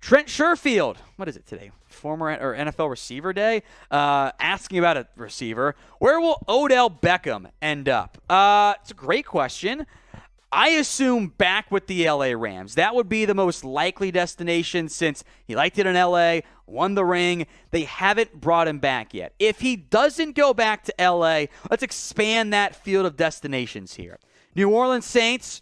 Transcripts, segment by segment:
Trent Sherfield, what is it today? Former or NFL receiver day, asking about a receiver. Where will Odell Beckham end up? It's a great question. I assume back with the LA Rams. That would be the most likely destination since he liked it in LA, won the ring. They haven't brought him back yet. If he doesn't go back to LA, let's expand that field of destinations here. New Orleans Saints.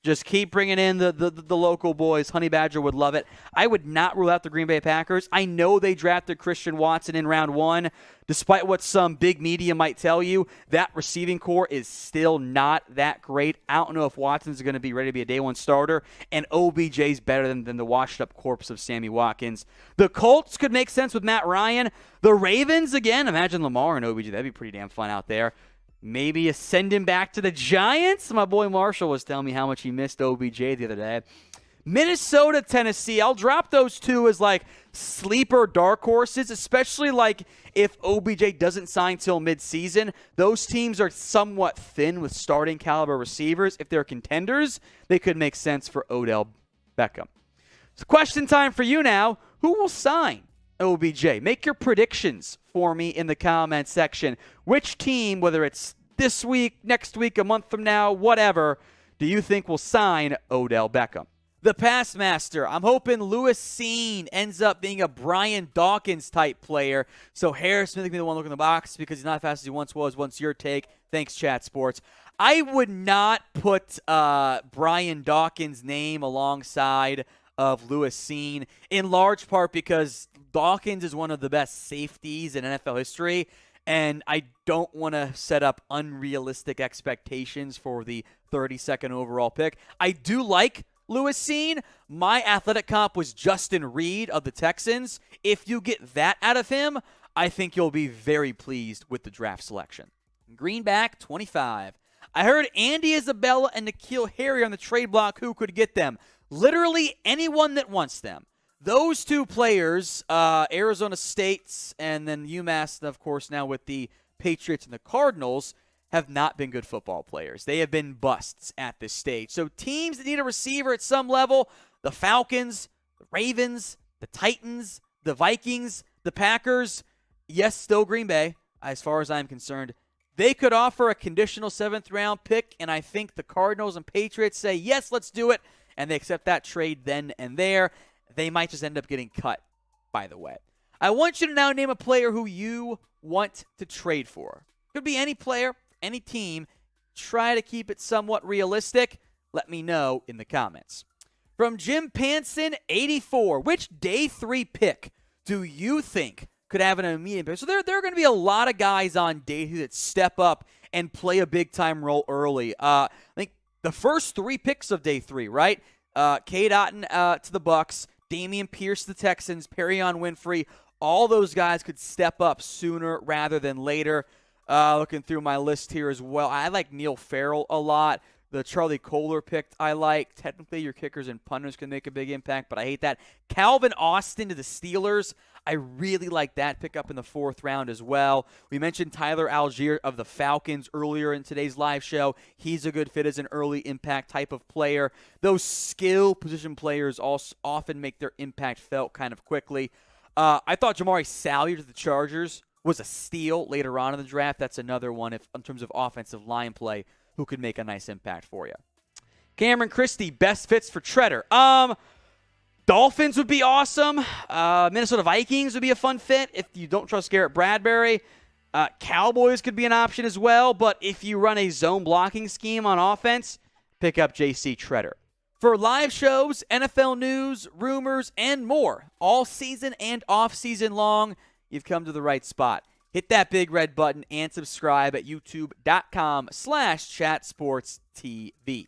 Just keep bringing in the local boys. Honey Badger would love it. I would not rule out the Green Bay Packers. I know they drafted Christian Watson in round 1. Despite what some big media might tell you, that receiving core is still not that great. I don't know if Watson's going to be ready to be a day 1 starter, and OBJ's better than the washed-up corpse of Sammy Watkins. The Colts could make sense with Matt Ryan. The Ravens, again, imagine Lamar and OBJ. That'd be pretty damn fun out there. Maybe you send him back to the Giants. My boy Marshall was telling me how much he missed OBJ the other day. Minnesota, Tennessee. I'll drop those two as like sleeper dark horses, especially like if OBJ doesn't sign till midseason. Those teams are somewhat thin with starting caliber receivers. If they're contenders, they could make sense for Odell Beckham. So question time for you now. Who will sign OBJ? Make your predictions for me in the comment section. Which team, whether it's this week, next week, a month from now, whatever, do you think will sign Odell Beckham? The pass master. I'm hoping Lewis Cine ends up being a Brian Dawkins type player. So Harris Smith can be the one looking in the box because he's not as fast as he once was. What's your take? Thanks, Chat Sports. I would not put Brian Dawkins' name alongside of Lewis Cine, in large part because Dawkins is one of the best safeties in NFL history, and I don't want to set up unrealistic expectations for the 32nd overall pick. I do like Lewis Cine. My athletic comp was Justin Reed of the Texans. If you get that out of him, I think you'll be very pleased with the draft selection. Greenback, 25. I heard Andy Isabella and N'Keal Harry on the trade block. Who could get them? Literally anyone that wants them. Those two players, Arizona State and then UMass, of course, now with the Patriots and the Cardinals, have not been good football players. They have been busts at this stage. So teams that need a receiver at some level, the Falcons, the Ravens, the Titans, the Vikings, the Packers, yes, still Green Bay, as far as I'm concerned. They could offer a conditional 7th-round pick, and I think the Cardinals and Patriots say, yes, let's do it, and they accept that trade then and there. They might just end up getting cut, by the way. I want you to now name a player who you want to trade for. Could be any player, any team. Try to keep it somewhat realistic. Let me know in the comments. From Jim Panson, 84. Which day 3 pick do you think could have an immediate impact? So there are going to be a lot of guys on day 3 that step up and play a big-time role early. I think the first 3 picks of day 3, right? Cade Otton to the Bucks, Dameon Pierce to the Texans, Perion Winfrey. All those guys could step up sooner rather than later. Looking through my list here as well, I like Neil Farrell a lot. The Charlie Kohler pick I like. Technically, your kickers and punters can make a big impact, but I hate that. Calvin Austin to the Steelers. I really like that pickup in the 4th round as well. We mentioned Tyler Algier of the Falcons earlier in today's live show. He's a good fit as an early impact type of player. Those skill position players also often make their impact felt kind of quickly. I thought Jamari Salyer to the Chargers was a steal later on in the draft. That's another one in terms of offensive line play who could make a nice impact for you. Cameron Christie, best fits for Tretter. Dolphins would be awesome. Minnesota Vikings would be a fun fit if you don't trust Garrett Bradbury. Cowboys could be an option as well, but if you run a zone blocking scheme on offense, pick up JC Tretter. For live shows, NFL news, rumors, and more, all season and off-season long, you've come to the right spot. Hit that big red button and subscribe at youtube.com/chatsportstv.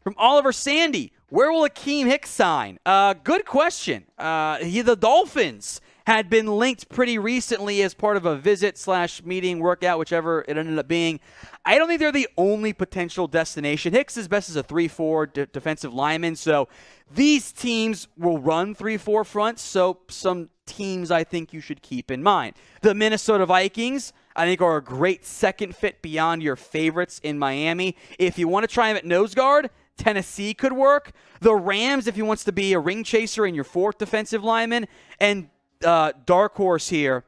From Oliver Sandy, where will Akiem Hicks sign? Good question. The Dolphins had been linked pretty recently as part of a visit/meeting, workout, whichever it ended up being. I don't think they're the only potential destination. Hicks is best as a 3-4 defensive lineman, so these teams will run 3-4 fronts, so some teams I think you should keep in mind. The Minnesota Vikings, I think are a great second fit beyond your favorites in Miami. If you want to try him at nose guard, Tennessee could work. The Rams, if he wants to be a ring chaser and your fourth defensive lineman. And dark horse here,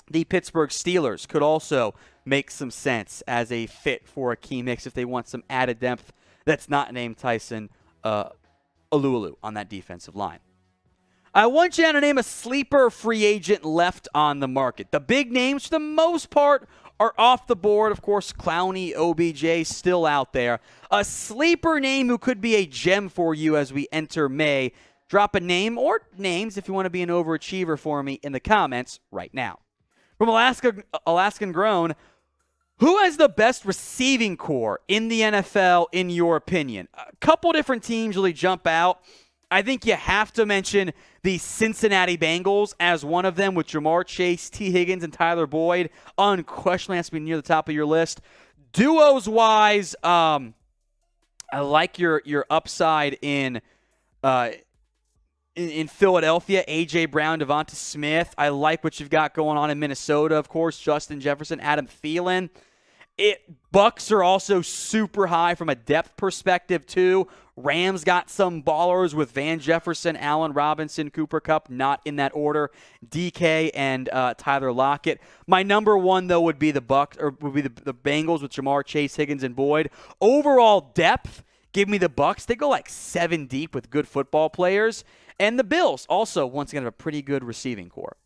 the Pittsburgh Steelers could also make some sense as a fit for Akiem Hicks if they want some added depth that's not named Tyson Alualu on that defensive line. I want you to name a sleeper free agent left on the market. The big names, for the most part, are off the board. Of course, Clowney, OBJ, still out there. A sleeper name who could be a gem for you as we enter May. Drop a name or names if you want to be an overachiever for me in the comments right now. From Alaskan Grown, who has the best receiving core in the NFL in your opinion? A couple different teams really jump out. I think you have to mention the Cincinnati Bengals as one of them with Jamar Chase, T. Higgins, and Tyler Boyd. Unquestionably has to be near the top of your list. Duos-wise, I like your upside in Philadelphia, A.J. Brown, Devonta Smith. I like what you've got going on in Minnesota, of course, Justin Jefferson, Adam Thielen. Bucks are also super high from a depth perspective, too. Rams got some ballers with Van Jefferson, Allen Robinson, Cooper Kupp, not in that order. DK and Tyler Lockett. My number one, though, would be the Bengals with Jamar Chase, Higgins, and Boyd. Overall depth, give me the Bucks. They go like 7 deep with good football players. And the Bills also, once again, have a pretty good receiving core.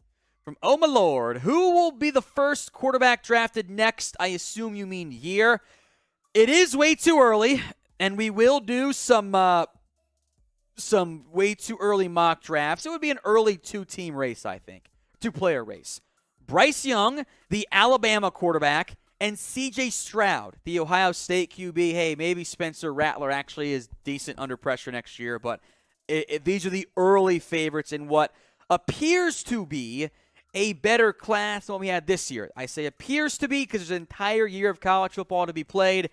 From Oh My Lord, who will be the first quarterback drafted next? I assume you mean year. It is way too early, and we will do some way too early mock drafts. It would be an early 2-team race, I think. 2-player race. Bryce Young, the Alabama quarterback, and C.J. Stroud, the Ohio State QB. Hey, maybe Spencer Rattler actually is decent under pressure next year, but these are the early favorites in what appears to be a better class than what we had this year. I say appears to be because there's an entire year of college football to be played.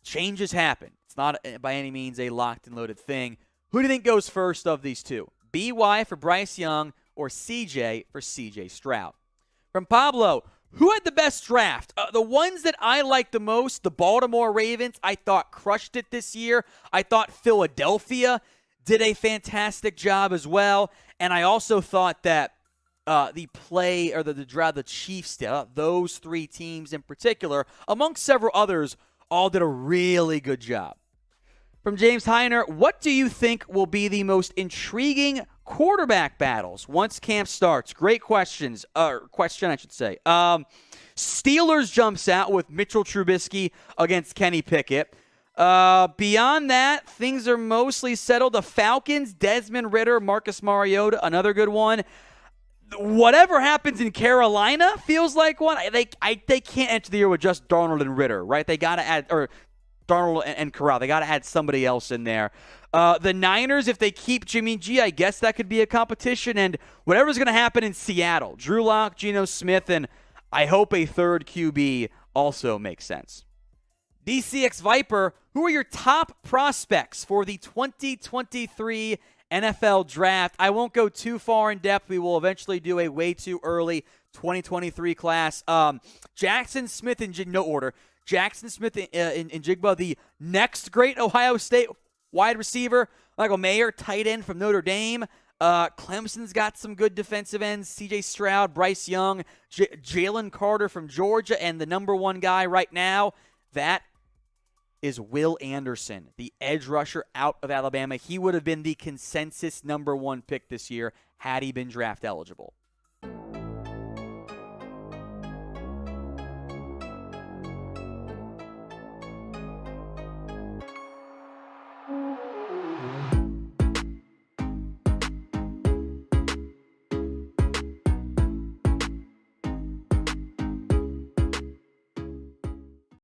Changes happen. It's not by any means a locked and loaded thing. Who do you think goes first of these two? BY for Bryce Young or CJ for CJ Stroud? From Pablo, who had the best draft? The ones that I like the most, the Baltimore Ravens, I thought crushed it this year. I thought Philadelphia did a fantastic job as well. And I also thought that the Chiefs, those 3 teams in particular, amongst several others, all did a really good job. From James Heiner, what do you think will be the most intriguing quarterback battles once camp starts? Great question, I should say. Steelers jumps out with Mitchell Trubisky against Kenny Pickett. Beyond that, things are mostly settled. The Falcons, Desmond Ridder, Marcus Mariota, another good one. Whatever happens in Carolina feels like one. They can't enter the year with just Darnold and Ridder, right? They got to add, or Darnold and Corral. They got to add somebody else in there. The Niners, if they keep Jimmy G, I guess that could be a competition. And whatever's going to happen in Seattle, Drew Lock, Geno Smith, and I hope a third QB also makes sense. DCX Viper, who are your top prospects for the 2023 NFL Draft? I won't go too far in depth. We will eventually do a way too early 2023 class. Jackson Smith in no order. Jackson Smith in Jigba, the next great Ohio State wide receiver. Michael Mayer, tight end from Notre Dame. Clemson's got some good defensive ends. C.J. Stroud, Bryce Young, Jalen Carter from Georgia, and the number one guy right now, that is Will Anderson, the edge rusher out of Alabama. He would have been the consensus number 1 pick this year had he been draft eligible.